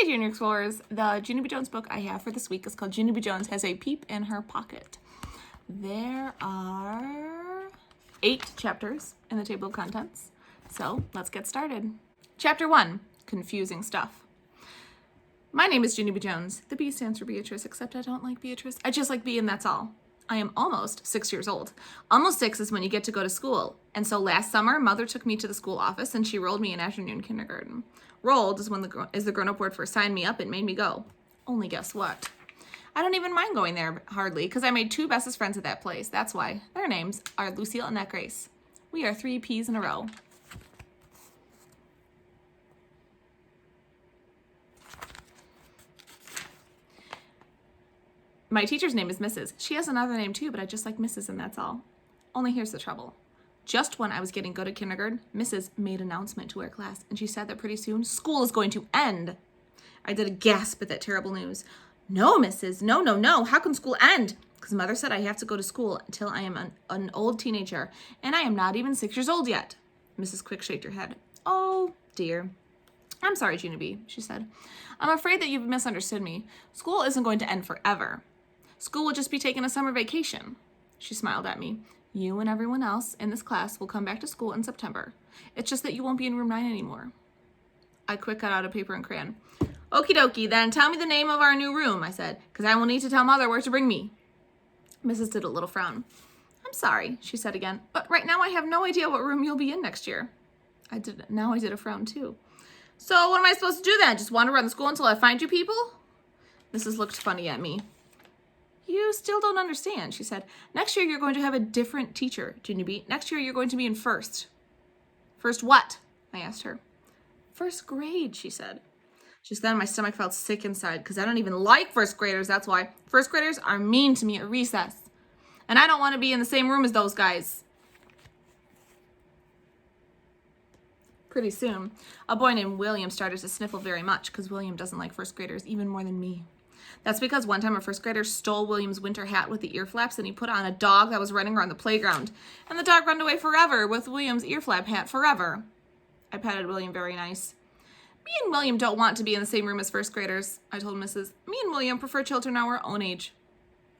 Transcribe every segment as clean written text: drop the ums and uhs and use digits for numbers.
Hey, Junior Explorers. The Junie B. Jones book I have for this week is called Junie B. Jones Has a Peep in Her Pocket. There are 8 chapters in the table of contents, so let's get started. Chapter 1, Confusing Stuff. My name is Junie B. Jones. The B stands for Beatrice, except I don't like Beatrice. I just like B and that's all. I am almost 6 years old. Almost 6 is when you get to go to school. And so last summer, Mother took me to the school office and she rolled me in afternoon kindergarten. Rolled is the grown-up word for signed me up and made me go. Only guess what? I don't even mind going there hardly because I made 2 bestest friends at that place. That's why. Their names are Lucille and Aunt Grace. We are 3 peas in a row. My teacher's name is Mrs. She has another name too, but I just like Mrs. and that's all. Only here's the trouble. Just when I was getting good at kindergarten, Mrs. made an announcement to our class, and she said that pretty soon school is going to end. I did a gasp at that terrible news. No, Mrs. No. How can school end? Because Mother said I have to go to school until I am an old teenager, and I am not even 6 years old yet. Mrs. Quick shook her head. Oh, dear. I'm sorry, Junie B., she said. I'm afraid that you've misunderstood me. School isn't going to end forever. School will just be taking a summer vacation. She smiled at me. You and everyone else in this class will come back to school in September. It's just that you won't be in room 9 anymore. I quick got out a paper and crayon. Okie dokie, then tell me the name of our new room, I said, because I will need to tell Mother where to bring me. Mrs. did a little frown. I'm sorry, she said again, but right now I have no idea what room you'll be in next year. Now I did a frown too. So what am I supposed to do then? Just wander around the school until I find you people? Mrs. looked funny at me. You still don't understand, she said. Next year you're going to have a different teacher, Junie B. Next year you're going to be in first. First what? I asked her. First grade, she said. Just then my stomach felt sick inside because I don't even like first graders, that's why. First graders are mean to me at recess. And I don't want to be in the same room as those guys. Pretty soon, a boy named William started to sniffle very much because William doesn't like first graders even more than me. That's because one time a first grader stole William's winter hat with the ear flaps and he put on a dog that was running around the playground. And the dog ran away forever with William's ear flap hat forever. I patted William very nice. Me and William don't want to be in the same room as first graders, I told Mrs. Me and William prefer children our own age.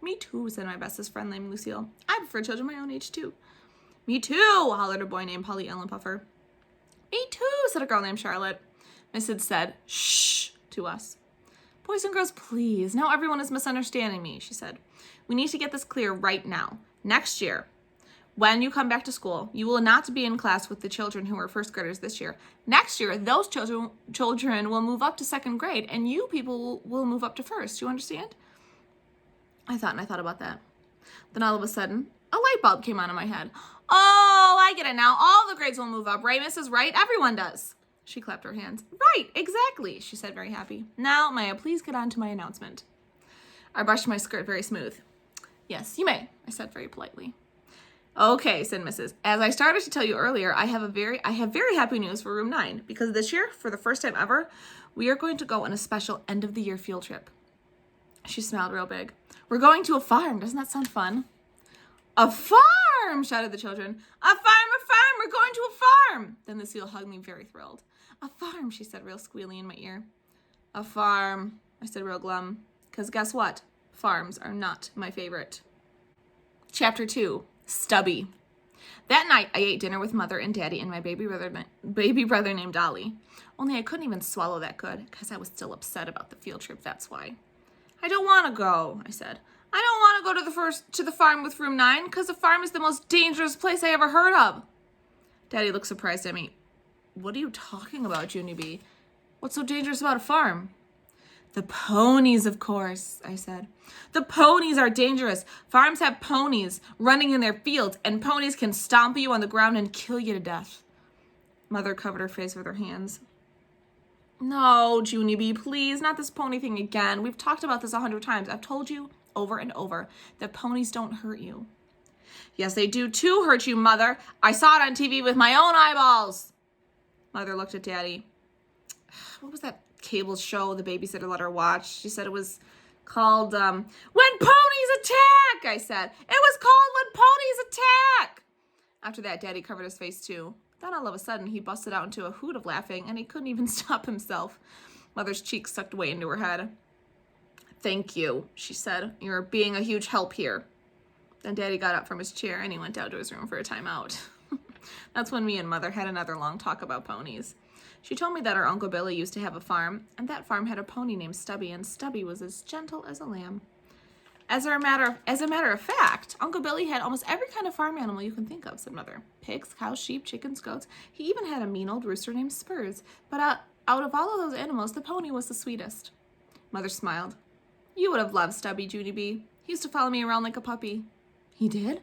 Me too, said my bestest friend named Lucille. I prefer children my own age too. Me too, hollered a boy named Polly Ellen Puffer. Me too, said a girl named Charlotte. Mrs. said, shh, to us. Boys and girls, please. Now everyone is misunderstanding me, she said. We need to get this clear right now. Next year, when you come back to school, you will not be in class with the children who are first graders this year. Next year, those children will move up to second grade, and you people will move up to first. You understand? I thought about that. Then all of a sudden, a light bulb came on in my head. Oh, I get it now. All the grades will move up, right, Mrs. Right? Everyone does. She clapped her hands. Right, exactly, she said, very happy. Now, may I please get on to my announcement? I brushed my skirt very smooth. Yes, you may, I said very politely. Okay, said Mrs. As I started to tell you earlier, I have very happy news for room 9, because this year, for the first time ever, we are going to go on a special end-of-the-year field trip. She smiled real big. We're going to a farm. Doesn't that sound fun? A farm, shouted the children. A farm, we're going to a farm. Then the seal hugged me very thrilled. A farm, she said real squealy in my ear. A farm, I said real glum. Because guess what? Farms are not my favorite. Chapter 2, Stubby. That night, I ate dinner with Mother and Daddy and my baby brother named Dolly. Only I couldn't even swallow that good because I was still upset about the field trip, that's why. I don't want to go, I said. I don't want to go to the farm with room 9 because the farm is the most dangerous place I ever heard of. Daddy looked surprised at me. What are you talking about, Junie B? What's so dangerous about a farm? The ponies, of course, I said. The ponies are dangerous. Farms have ponies running in their fields, and ponies can stomp you on the ground and kill you to death. Mother covered her face with her hands. No, Junie B, please, not this pony thing again. We've talked about this 100 times. I've told you over and over that ponies don't hurt you. Yes, they do too hurt you, Mother. I saw it on TV with my own eyeballs. Mother looked at Daddy. What was that cable show the babysitter let her watch? She said it was called, When Ponies Attack, I said. It was called When Ponies Attack. After that, Daddy covered his face too. Then all of a sudden, he busted out into a hoot of laughing, and he couldn't even stop himself. Mother's cheeks sucked way into her head. Thank you, she said. You're being a huge help here. Then Daddy got up from his chair and he went down to his room for a timeout. That's when me and Mother had another long talk about ponies. She told me that our Uncle Billy used to have a farm, and that farm had a pony named Stubby, and Stubby was as gentle as a lamb. As a matter of fact, Uncle Billy had almost every kind of farm animal you can think of, said Mother. Pigs, cows, sheep, chickens, goats. He even had a mean old rooster named Spurs. But out of all of those animals, the pony was the sweetest. Mother smiled. You would have loved Stubby, Junie B. He used to follow me around like a puppy. He did?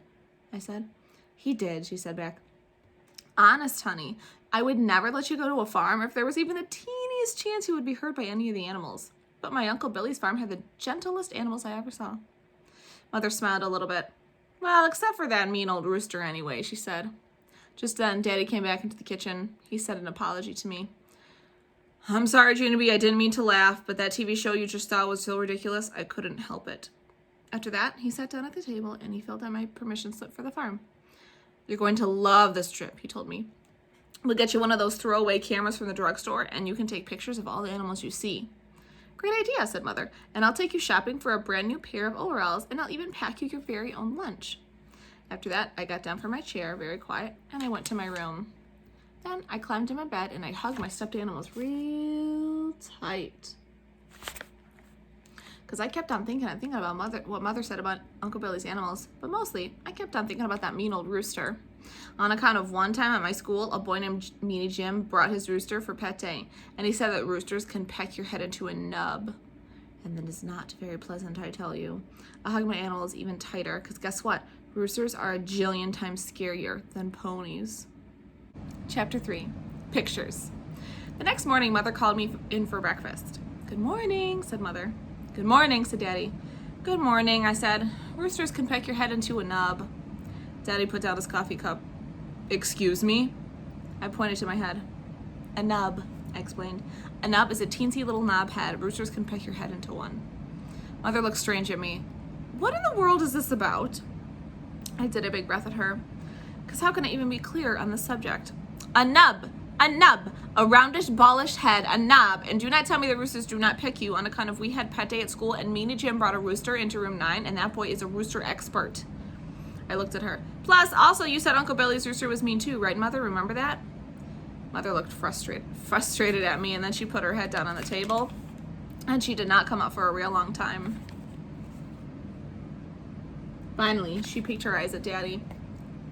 I said. He did, she said back. Honest, honey, I would never let you go to a farm if there was even the teeniest chance you would be hurt by any of the animals. But my Uncle Billy's farm had the gentlest animals I ever saw. Mother smiled a little bit. Well, except for that mean old rooster anyway, she said. Just then, Daddy came back into the kitchen. He said an apology to me. I'm sorry, Junie B, I didn't mean to laugh, but that TV show you just saw was so ridiculous, I couldn't help it. After that, he sat down at the table and he filled out my permission slip for the farm. You're going to love this trip, he told me. We'll get you one of those throwaway cameras from the drugstore, and you can take pictures of all the animals you see. Great idea, said Mother, and I'll take you shopping for a brand new pair of overalls, and I'll even pack you your very own lunch. After that, I got down from my chair, very quiet, and I went to my room. Then I climbed in my bed, and I hugged my stuffed animals real tight. Because I kept on thinking about what Mother said about Uncle Billy's animals, but mostly I kept on thinking about that mean old rooster. On account of one time at my school, a boy named Meanie Jim brought his rooster for pet day, and he said that roosters can peck your head into a nub. And that is not very pleasant, I tell you. I hugged my animals even tighter, because guess what? Roosters are a jillion times scarier than ponies. Chapter 3. Pictures. The next morning, Mother called me in for breakfast. Good morning, said Mother. Good morning, said Daddy. Good morning, I said. Roosters can peck your head into a nub. Daddy put down his coffee cup. Excuse me? I pointed to my head. A nub, I explained. A nub is a teensy little knob head. Roosters can peck your head into one. Mother looked strange at me. What in the world is this about? I did a big breath at her. Because how can I even be clear on the subject? A nub, a roundish, ballish head, a knob. And do not tell me the roosters do not pick you on account of we had pet day at school and Meanie Jim brought a rooster into room 9 and that boy is a rooster expert. I looked at her. Plus, also, you said Uncle Billy's rooster was mean too, right, Mother? Remember that? Mother looked frustrated at me, and then she put her head down on the table, and she did not come up for a real long time. Finally, she peeked her eyes at Daddy.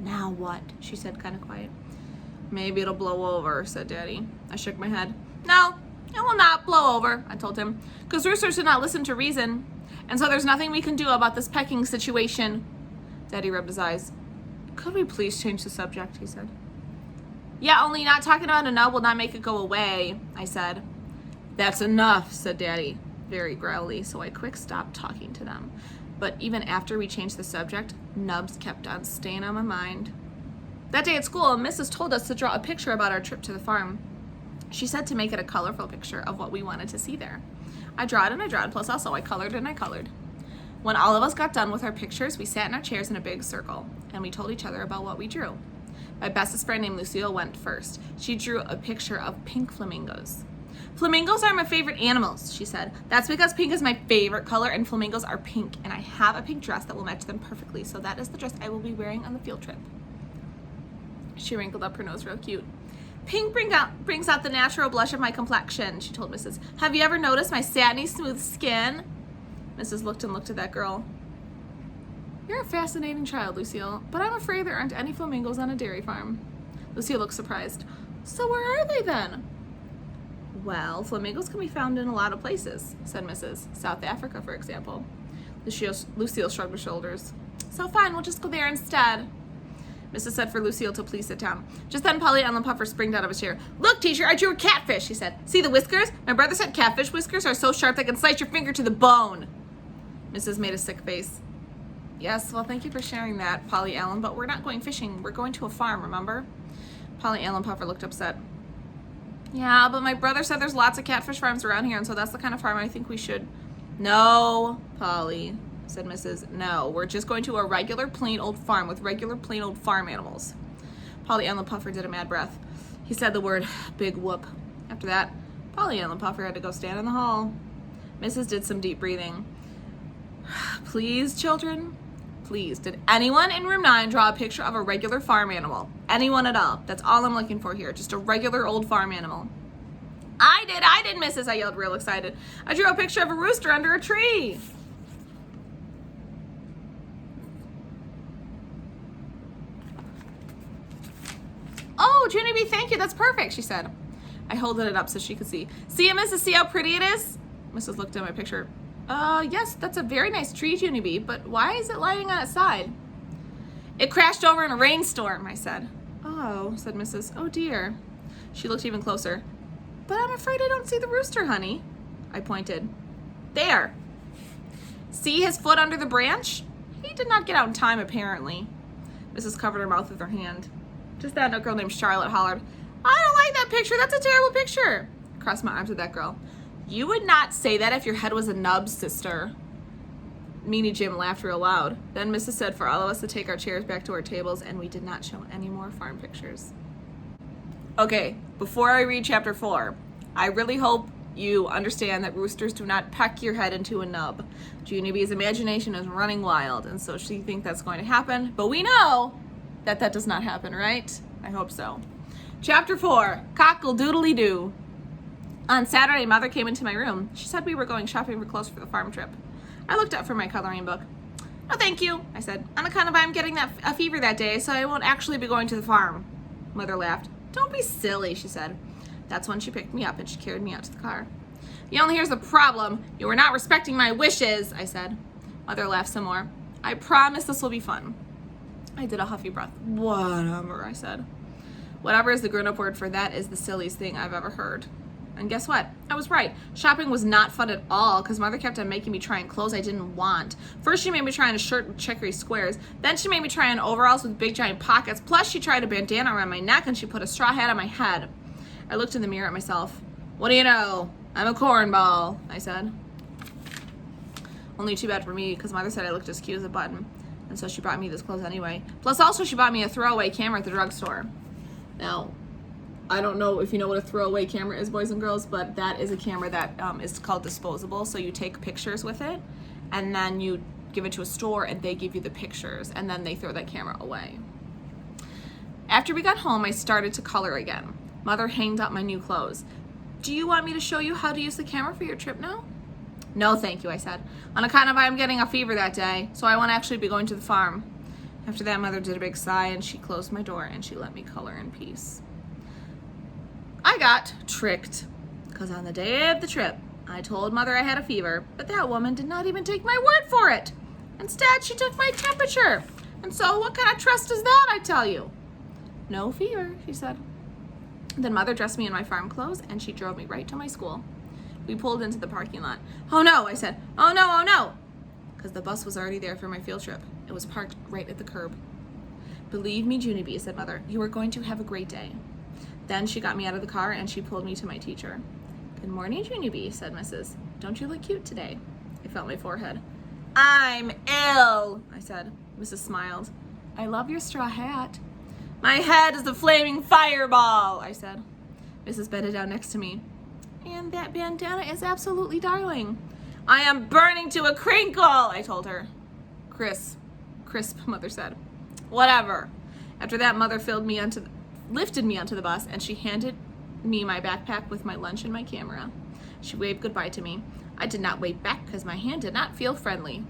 Now what? She said, kind of quiet. Maybe it'll blow over, said Daddy. I shook my head. No, it will not blow over, I told him, because roosters do not listen to reason, and so there's nothing we can do about this pecking situation. Daddy rubbed his eyes. Could we please change the subject, he said. Yeah, only not talking about a nub will not make it go away, I said. That's enough, said Daddy, very growly, so I quick stopped talking to them. But even after we changed the subject, nubs kept on staying on my mind. That day at school, Mrs. told us to draw a picture about our trip to the farm. She said to make it a colorful picture of what we wanted to see there. I drawed, plus also I colored and I colored. When all of us got done with our pictures, we sat in our chairs in a big circle, and we told each other about what we drew. My bestest friend named Lucille went first. She drew a picture of pink flamingos. Flamingos are my favorite animals, she said. That's because pink is my favorite color, and flamingos are pink, and I have a pink dress that will match them perfectly, so that is the dress I will be wearing on the field trip. She wrinkled up her nose real cute. Pink brings out the natural blush of my complexion, she told Mrs. Have you ever noticed my satiny, smooth skin? Mrs. looked at that girl. You're a fascinating child, Lucille, but I'm afraid there aren't any flamingos on a dairy farm. Lucille looked surprised. So where are they then? Well, flamingos can be found in a lot of places, said Mrs. South Africa, for example. Lucille shrugged her shoulders. So fine, we'll just go there instead. Mrs. said for Lucille to please sit down. Just then Polly Ellen Puffer springed out of his chair. Look, teacher, I drew a catfish, she said. See the whiskers? My brother said catfish whiskers are so sharp they can slice your finger to the bone. Mrs. made a sick face. Yes, well, thank you for sharing that, Polly Ellen, but we're not going fishing. We're going to a farm, remember? Polly Ellen Puffer looked upset. Yeah, but my brother said there's lots of catfish farms around here, and so that's the kind of farm I think we should. No, Polly, said Mrs. No, we're just going to a regular plain old farm with regular plain old farm animals. Polly Ellen Puffer did a mad breath. He said the word big whoop. After that, Polly and Puffer had to go stand in the hall. Mrs. did some deep breathing. Please, children, please, did anyone in room 9 draw a picture of a regular farm animal? Anyone at all? That's all I'm looking for here, just a regular old farm animal. I did, Mrs. I yelled real excited. I drew a picture of a rooster under a tree. Oh, Junie B, thank you, that's perfect, she said. I holded it up so she could see. See it, Mrs., see how pretty it is? Mrs. looked at my picture. Yes, that's a very nice tree, Junie B, but why is it lying on its side? It crashed over in a rainstorm, I said. Oh, said Mrs. Oh dear. She looked even closer. But I'm afraid I don't see the rooster, honey. I pointed. There. See his foot under the branch? He did not get out in time, apparently. Mrs. covered her mouth with her hand. Just then, a girl named Charlotte hollered, I don't like that picture. That's a terrible picture. I crossed my arms at that girl. You would not say that if your head was a nub, sister. Meanie Jim laughed real loud. Then Mrs. said for all of us to take our chairs back to our tables, and we did not show any more farm pictures. Okay, before I read chapter 4, I really hope you understand that roosters do not peck your head into a nub. Junie B's imagination is running wild, and so she thinks that's going to happen, but we know that that does not happen, right? I hope so. Chapter 4, Cockle-doodly-doo. On Saturday, Mother came into my room. She said we were going shopping for clothes for the farm trip. I looked up from my coloring book. No, thank you, I said. On account of I'm getting a fever that day, so I won't actually be going to the farm. Mother laughed. Don't be silly, she said. That's when she picked me up and she carried me out to the car. Yeah, only here's the problem. You were not respecting my wishes, I said. Mother laughed some more. I promise this will be fun. I did a huffy breath. Whatever, I said. Whatever is the grown-up word for that is the silliest thing I've ever heard. And guess what? I was right. Shopping was not fun at all because Mother kept on making me try on clothes I didn't want. First, she made me try on a shirt with checkery squares. Then she made me try on overalls with big giant pockets. Plus, she tried a bandana around my neck and she put a straw hat on my head. I looked in the mirror at myself. What do you know? I'm a cornball, I said. Only too bad for me because Mother said I looked as cute as a button. And so she brought me these clothes anyway. Plus, also, she bought me a throwaway camera at the drugstore. Now, I don't know if you know what a throwaway camera is, boys and girls, but that is a camera that is called disposable. So you take pictures with it, and then you give it to a store, and they give you the pictures, and then they throw that camera away. After we got home, I started to color again. Mother hanged up my new clothes. Do you want me to show you how to use the camera for your trip now? No, thank you, I said. On account of I'm getting a fever that day, so I won't actually be going to the farm. After that, Mother did a big sigh, and she closed my door, and she let me color in peace. I got tricked, because on the day of the trip, I told Mother I had a fever, but that woman did not even take my word for it. Instead, she took my temperature. And so what kind of trust is that, I tell you? No fever, she said. Then Mother dressed me in my farm clothes, and she drove me right to my school. We pulled into the parking lot. Oh no, I said. Oh no, because the bus was already there for my field trip. It was parked right at the curb. Believe me, Junie B, said Mother, you are going to have a great day. Then she got me out of the car and she pulled me to my teacher. Good morning, Junie B, said Mrs. Don't you look cute today? I felt my forehead. I'm ill, I said. Mrs. smiled. I love your straw hat. My head is a flaming fireball, I said. Mrs. bedded down next to me. And that bandana is absolutely darling. I am burning to a crinkle, I told her. Crisp, Mother said. Whatever. After that, Mother lifted me onto the bus, and she handed me my backpack with my lunch and my camera. She waved goodbye to me. I did not wave back because my hand did not feel friendly.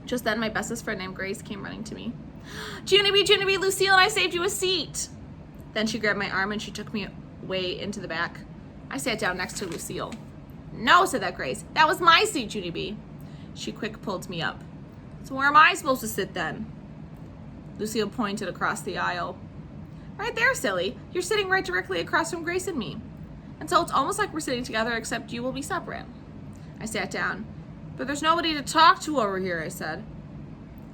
Just then, my bestest friend named Grace came running to me. Junie B, Lucille and I saved you a seat. Then she grabbed my arm and she took me way into the back. I sat down next to Lucille. No, said that Grace. That was my seat, Junie B. She quick pulled me up. So where am I supposed to sit then? Lucille pointed across the aisle. Right there, silly. You're sitting right directly across from Grace and me. And so it's almost like we're sitting together, except you will be separate. I sat down. But there's nobody to talk to over here, I said.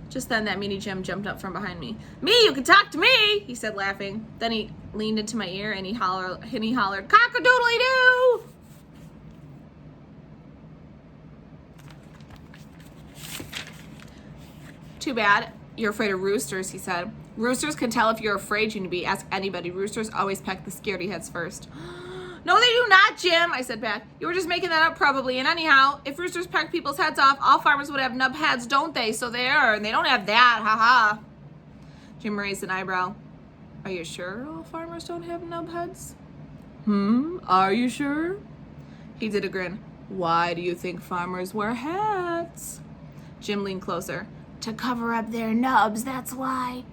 Just then, that meanie Jim jumped up from behind me. Me, you can talk to me, he said, laughing. Then he leaned into my ear and he hollered, cock-a-doodly-doo! Too bad. You're afraid of roosters, he said. Roosters can tell if you're afraid, Junie B. Ask anybody. Roosters always peck the scaredy heads first. No, they do do not, Jim, I said back. You were just making that up probably. And anyhow, if roosters peck people's heads off, all farmers would have nub heads, don't they? So they are, and they don't have that, haha. Jim raised an eyebrow. Are you sure all farmers don't have nub heads? Are you sure? He did a grin. Why do you think farmers wear hats? Jim leaned closer. To cover up their nubs, that's why.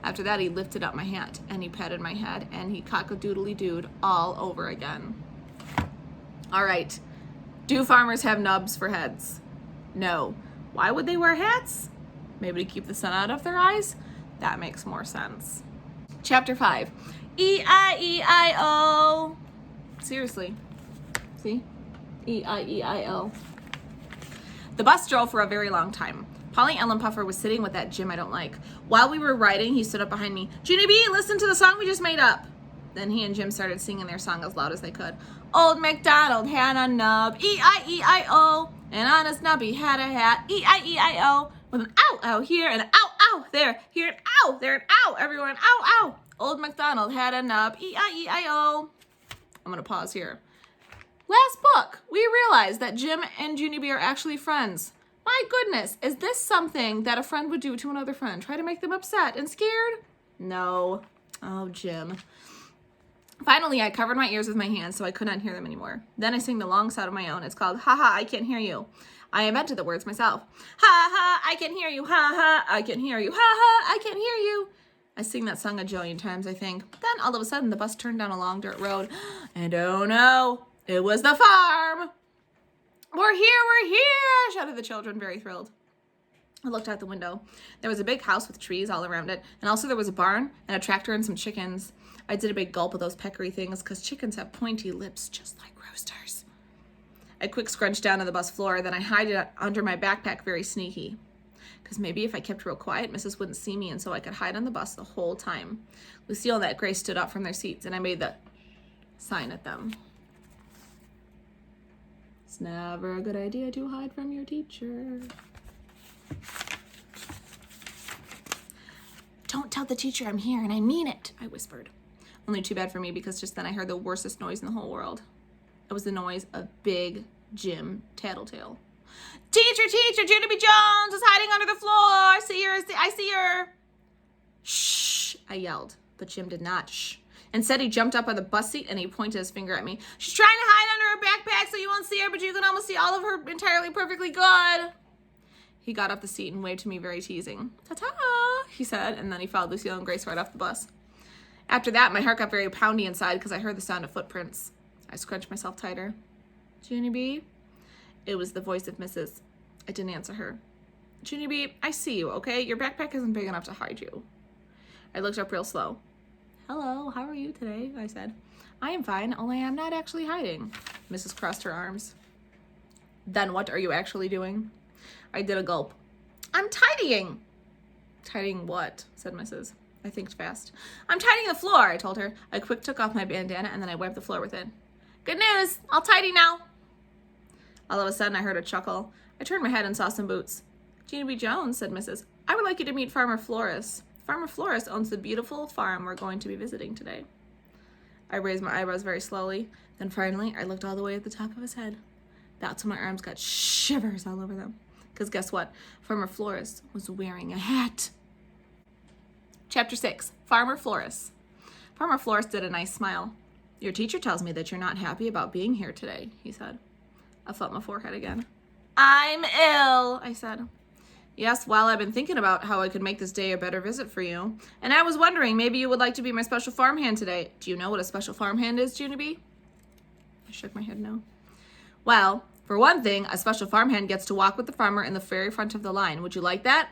After that, he lifted up my hat, and he patted my head, and he cock-a-doodly-dooed all over again. All right. Do farmers have nubs for heads? No. Why would they wear hats? Maybe to keep the sun out of their eyes? That makes more sense. Chapter 5. E-I-E-I-O. Seriously. See? E-I-E-I-O. The bus drove for a very long time. Polly Ellen Puffer was sitting with that Jim I don't like. While we were riding, he stood up behind me. Junie B, listen to the song we just made up. Then he and Jim started singing their song as loud as they could. Old MacDonald had a nub, E-I-E-I-O, and on his nub he had a hat, E-I-E-I-O, with an ow-ow here and an ow-ow there, here and ow, there and ow, everywhere and ow-ow. Old MacDonald had a nub, E-I-E-I-O. I'm going to pause here. Last book, we realized that Jim and Junie B are actually friends. My goodness, is this something that a friend would do to another friend? Try to make them upset and scared? No. Oh, Jim. Finally, I covered my ears with my hands so I could not hear them anymore. Then I sang the long song of my own. It's called Ha Ha, I Can't Hear You. I invented the words myself. Ha ha, I can hear you. Ha ha, I can hear you. Ha ha, I can hear you. I sing that song a jillion times, I think. Then all of a sudden, the bus turned down a long dirt road. And oh no, it was the farm. We're here, shouted the children, very thrilled. I looked out the window. There was a big house with trees all around it, and also there was a barn and a tractor and some chickens. I did a big gulp of those peccary things because chickens have pointy lips just like roosters. I quick scrunched down to the bus floor, then I hid it under my backpack very sneaky. Because maybe if I kept real quiet, Mrs. wouldn't see me, and so I could hide on the bus the whole time. Lucille and that Grace stood up from their seats, and I made the sign at them. It's never a good idea to hide from your teacher. Don't tell the teacher I'm here, and I mean it, I whispered. Only too bad for me, because just then I heard the worstest noise in the whole world. It was the noise of Big Jim Tattletale. Teacher, Junie B. Jones is hiding under the floor. I see her. Shh, I yelled, but Jim did not shh. Instead, he jumped up on the bus seat and he pointed his finger at me. She's trying to hide under her backpack so you won't see her, but you can almost see all of her entirely perfectly good. He got off the seat and waved to me very teasing. Ta-ta, he said, and then he followed Lucille and Grace right off the bus. After that, my heart got very poundy inside because I heard the sound of footprints. I scrunched myself tighter. Junie B? It was the voice of Mrs. I didn't answer her. Junie B, I see you, okay? Your backpack isn't big enough to hide you. I looked up real slow. Hello, how are you today? I said. I am fine, only I'm not actually hiding. Mrs. crossed her arms. Then what are you actually doing? I did a gulp. I'm tidying. Tidying what? Said Mrs. I thinked fast. I'm tidying the floor, I told her. I quick took off my bandana and then I wiped the floor with it. Good news, I'll tidy now. All of a sudden I heard a chuckle. I turned my head and saw some boots. Junie B. Jones, said Mrs. I would like you to meet Farmer Flores. Farmer Flores owns the beautiful farm we're going to be visiting today. I raised my eyebrows very slowly. Then finally, I looked all the way at the top of his head. That's when my arms got shivers all over them. Because guess what? Farmer Flores was wearing a hat. Chapter 6, Farmer Flores. Farmer Flores did a nice smile. Your teacher tells me that you're not happy about being here today, he said. I felt my forehead again. I'm ill, I said. Yes, well, I've been thinking about how I could make this day a better visit for you. And I was wondering, maybe you would like to be my special farmhand today. Do you know what a special farmhand is, Junie B? I shook my head no. Well, for one thing, a special farmhand gets to walk with the farmer in the very front of the line. Would you like that?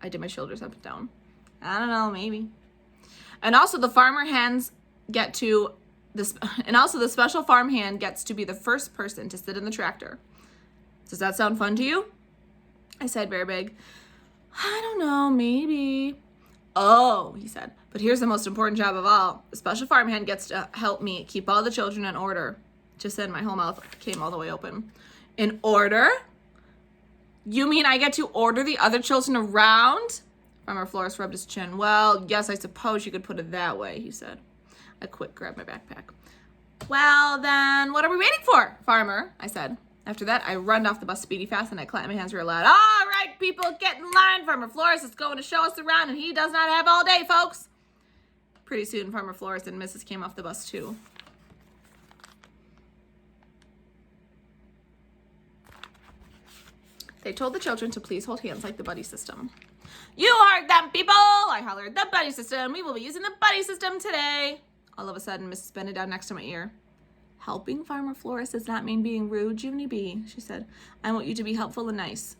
I did my shoulders up and down. I don't know, maybe. And also the the special farmhand gets to be the first person to sit in the tractor. Does that sound fun to you? I said very big. I don't know, maybe. Oh, he said, but here's the most important job of all. The special farmhand gets to help me keep all the children in order. Just then my whole mouth came all the way open. In order? You mean I get to order the other children around? Farmer Flores rubbed his chin. Well, yes, I suppose you could put it that way, he said. I quick grabbed my backpack. Well, then what are we waiting for, farmer? I said. After that, I run off the bus speedy fast and I clapped my hands real loud. All right, people, get in line. Farmer Flores is going to show us around and he does not have all day, folks. Pretty soon, Farmer Flores and Mrs. came off the bus too. They told the children to please hold hands like the buddy system. You heard them, people! I hollered, the buddy system. We will be using the buddy system today. All of a sudden, Mrs. bended down next to my ear. Helping Farmer Flores does not mean being rude, Junie B, she said. I want you to be helpful and nice.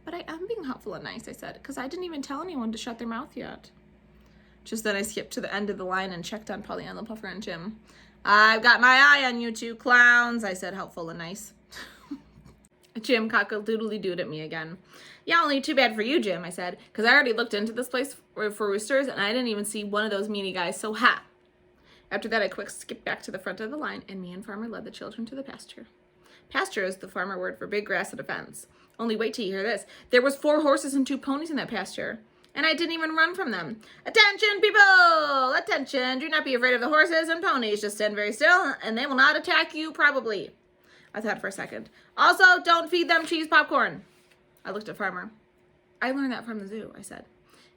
But I am being helpful and nice, I said, because I didn't even tell anyone to shut their mouth yet. Just then I skipped to the end of the line and checked on Pollyanna, Puffer, and Jim. I've got my eye on you two clowns, I said, helpful and nice. Jim cockle-doodly-dooed at me again. Yeah, only too bad for you, Jim, I said, because I already looked into this place for roosters, and I didn't even see one of those meanie guys, so ha! After that, I quick skipped back to the front of the line, and me and Farmer led the children to the pasture. Pasture is the farmer word for big grass and a fence. Only wait till you hear this. There was 4 horses and 2 ponies in that pasture, and I didn't even run from them. Attention, people! Attention! Do not be afraid of the horses and ponies. Just stand very still, and they will not attack you, probably. I thought for a second. Also, don't feed them cheese popcorn. I looked at Farmer. I learned that from the zoo, I said.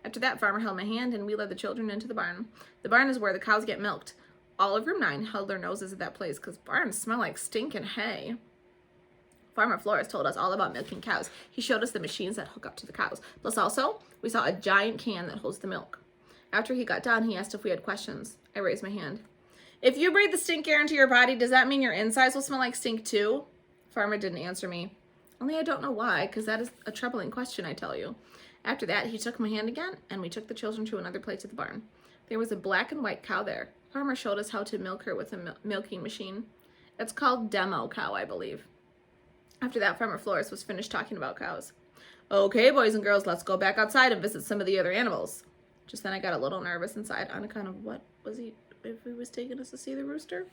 After that, Farmer held my hand, and we led the children into the barn. The barn is where the cows get milked. All of room 9 held their noses at that place because barns smell like stinking hay. Farmer Flores told us all about milking cows. He showed us the machines that hook up to the cows. Plus also, we saw a giant can that holds the milk. After he got done, he asked if we had questions. I raised my hand. If you breathe the stink air into your body, does that mean your insides will smell like stink too? Farmer didn't answer me. Only I don't know why, because that is a troubling question, I tell you. After that, he took my hand again, and we took the children to another place at the barn. There was a black and white cow there. Farmer showed us how to milk her with a milking machine. It's called demo cow, I believe. After that, Farmer Flores was finished talking about cows. Okay, boys and girls, let's go back outside and visit some of the other animals. Just then I got a little nervous inside on account of what was he, if he was taking us to see the rooster.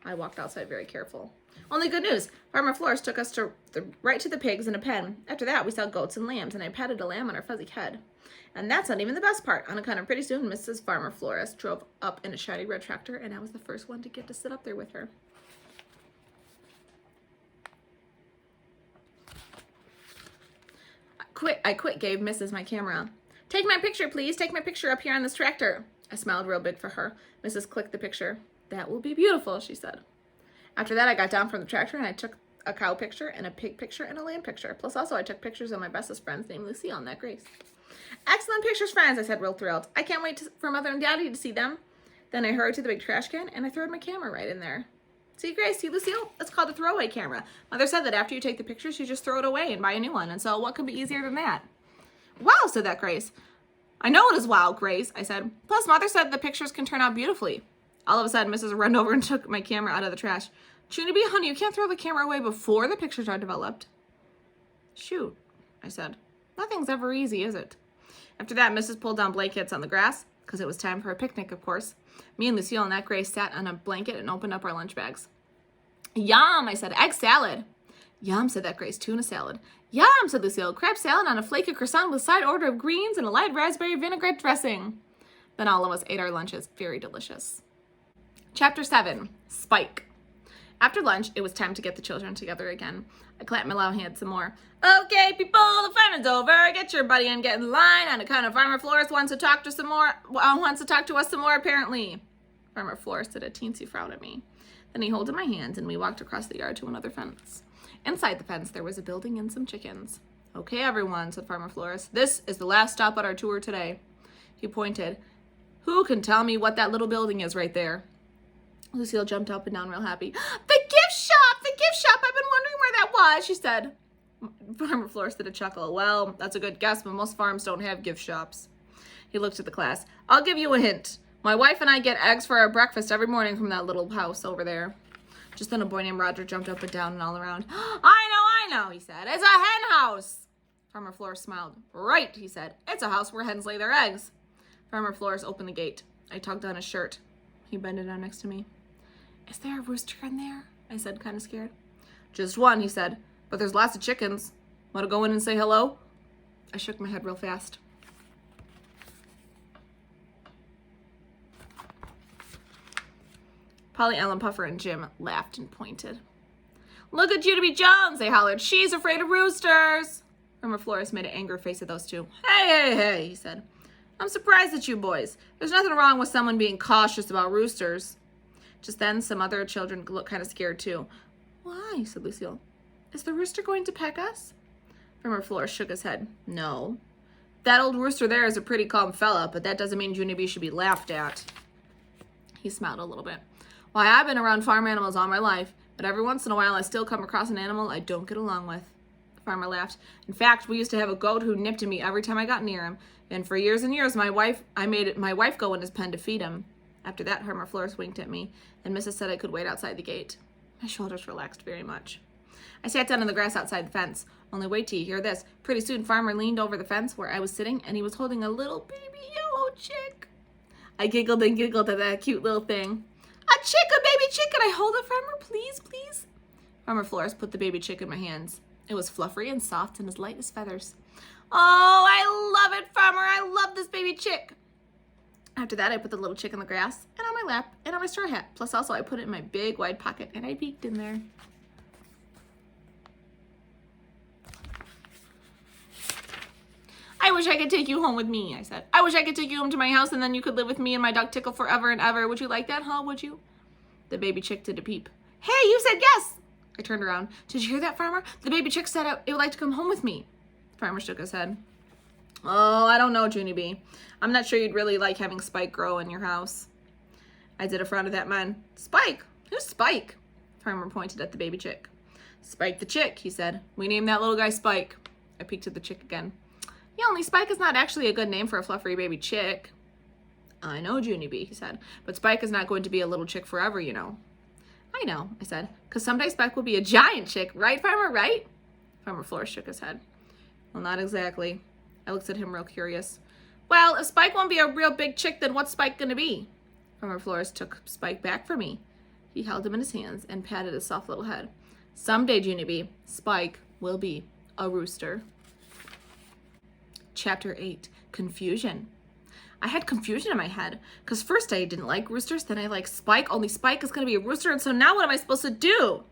I walked outside very careful. Only good news, Farmer Flores took us right to the pigs in a pen. After that, we saw goats and lambs, and I patted a lamb on her fuzzy head. And that's not even the best part. On account of pretty soon, Mrs. Farmer Flores drove up in a shiny red tractor, and I was the first one to get to sit up there with her. I quick gave Mrs. my camera. Take my picture, please. Take my picture up here on this tractor. I smiled real big for her. Mrs. clicked the picture. That will be beautiful, she said. After that, I got down from the tractor and I took a cow picture and a pig picture and a lamb picture. Plus also I took pictures of my bestest friends named Lucille and that Grace. Excellent pictures, friends, I said real thrilled. I can't wait for Mother and Daddy to see them. Then I hurried to the big trash can and I threw my camera right in there. See, Grace, see, Lucille? It's called a throwaway camera. Mother said that after you take the pictures, you just throw it away and buy a new one. And so what could be easier than that? Wow, said that Grace. I know it is wow, Grace, I said. Plus, Mother said the pictures can turn out beautifully. All of a sudden, Mrs. ran over and took my camera out of the trash. Junie B, honey, you can't throw the camera away before the pictures are developed. Shoot, I said. Nothing's ever easy, is it? After that, Mrs. pulled down blankets on the grass, because it was time for a picnic, of course. Me and Lucille and that Grace sat on a blanket and opened up our lunch bags. Yum, I said, egg salad. Yum, said that Grace, tuna salad. Yum, said Lucille, crab salad on a flaky croissant with a side order of greens and a light raspberry vinaigrette dressing. Then all of us ate our lunches. Very delicious. Chapter 7, Spike. After lunch, it was time to get the children together again. I clapped my loud hand some more. Okay, people, the fun is over. Get your buddy and get in line. On account of Farmer Flores wants to talk to us some more, apparently. Farmer Flores did a teensy frown at me. Then he holded my hand and we walked across the yard to another fence. Inside the fence, there was a building and some chickens. Okay, everyone, said Farmer Flores. This is the last stop on our tour today. He pointed. Who can tell me what that little building is right there? Lucille jumped up and down real happy. The gift shop! The gift shop! I've been wondering where that was, she said. Farmer Flores did a chuckle. Well, that's a good guess, but most farms don't have gift shops. He looked at the class. I'll give you a hint. My wife and I get eggs for our breakfast every morning from that little house over there. Just then a boy named Roger jumped up and down and all around. I know, he said. It's a hen house. Farmer Flores smiled. Right, he said. It's a house where hens lay their eggs. Farmer Flores opened the gate. I tugged on his shirt. He bended down next to me. Is there a rooster in there? I said, kind of scared. Just one, he said. But there's lots of chickens. Want to go in and say hello? I shook my head real fast. Polly, Ellen, Puffer, and Jim laughed and pointed. Look at Junie Jones, they hollered. She's afraid of roosters. Farmer Flores made an angry face at those two. Hey, he said. I'm surprised at you boys. There's nothing wrong with someone being cautious about roosters. Just then, some other children looked kind of scared too. Why? Said Lucille. Is the rooster going to peck us? Farmer Flores shook his head. No. That old rooster there is a pretty calm fella, but that doesn't mean Junie should be laughed at. He smiled a little bit. Why, I've been around farm animals all my life, but every once in a while I still come across an animal I don't get along with. The farmer laughed. In fact, we used to have a goat who nipped at me every time I got near him, and for years and years I made my wife go in his pen to feed him. After that, Farmer Flores winked at me, and Mrs. said I could wait outside the gate. My shoulders relaxed very much. I sat down on the grass outside the fence. Only wait till you hear this. Pretty soon, Farmer leaned over the fence where I was sitting, and he was holding a little baby yellow chick. I giggled and giggled at that cute little thing. A chick, a baby chick. Can I hold it, Farmer? Please, please. Farmer Flores put the baby chick in my hands. It was fluffery and soft and as light as feathers. Oh, I love it, Farmer. I love this baby chick. After that, I put the little chick in the grass and on my lap and on my straw hat. Plus, also, I put it in my big, wide pocket, and I peeked in there. I wish I could take you home with me, I said. I wish I could take you home to my house, and then you could live with me and my dog Tickle forever and ever. Would you like that, huh? Would you? The baby chick did a peep. Hey, you said yes! I turned around. Did you hear that, Farmer? The baby chick said it would like to come home with me. The farmer shook his head. Oh, I don't know, Junie B. I'm not sure you'd really like having Spike grow in your house. I did a frown at that man. Spike? Who's Spike? The farmer pointed at the baby chick. Spike the chick, he said. We named that little guy Spike. I peeked at the chick again. Yeah, only Spike is not actually a good name for a fluffy baby chick. I know, Junie B, he said. But Spike is not going to be a little chick forever, you know. I know, I said. Because someday Spike will be a giant chick. Right, Farmer, right? Farmer Flores shook his head. Well, not exactly. I looked at him real curious. Well, if Spike won't be a real big chick, then what's Spike going to be? Farmer Flores took Spike back from me. He held him in his hands and patted his soft little head. Someday, Junie B, Spike will be a rooster. Chapter 8, Confusion. I had confusion in my head, because first I didn't like roosters, then I liked Spike, only Spike is going to be a rooster, and so now what am I supposed to do?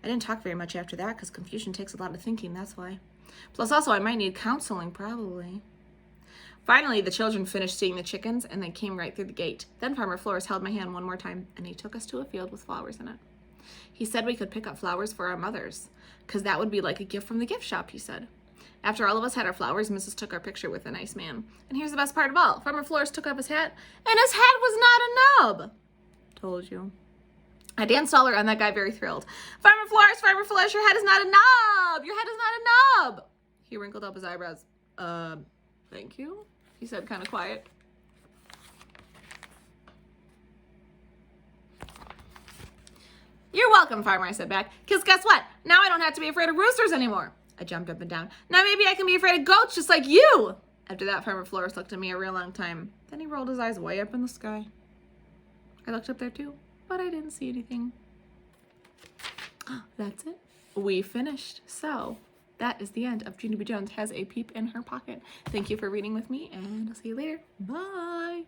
I didn't talk very much after that, because confusion takes a lot of thinking, that's why. Plus also, I might need counseling, probably. Finally, the children finished seeing the chickens, and they came right through the gate. Then Farmer Flores held my hand one more time, and he took us to a field with flowers in it. He said we could pick up flowers for our mothers, because that would be like a gift from the gift shop, he said. After all of us had our flowers, Mrs. took our picture with a nice man. And here's the best part of all. Farmer Flores took off his hat, and his hat was not a nub. Told you. I danced all around that guy, very thrilled. Farmer Flores, your head is not a nub. Your head is not a nub. He wrinkled up his eyebrows. Thank you, he said, kind of quiet. You're welcome, Farmer, I said back. Because guess what? Now I don't have to be afraid of roosters anymore. I jumped up and down. Now maybe I can be afraid of goats just like you. After that, Farmer Flores looked at me a real long time. Then he rolled his eyes way up in the sky. I looked up there too, but I didn't see anything. That's it. We finished. So that is the end of Junie B. Jones Has a Peep in Her Pocket. Thank you for reading with me, and I'll see you later. Bye.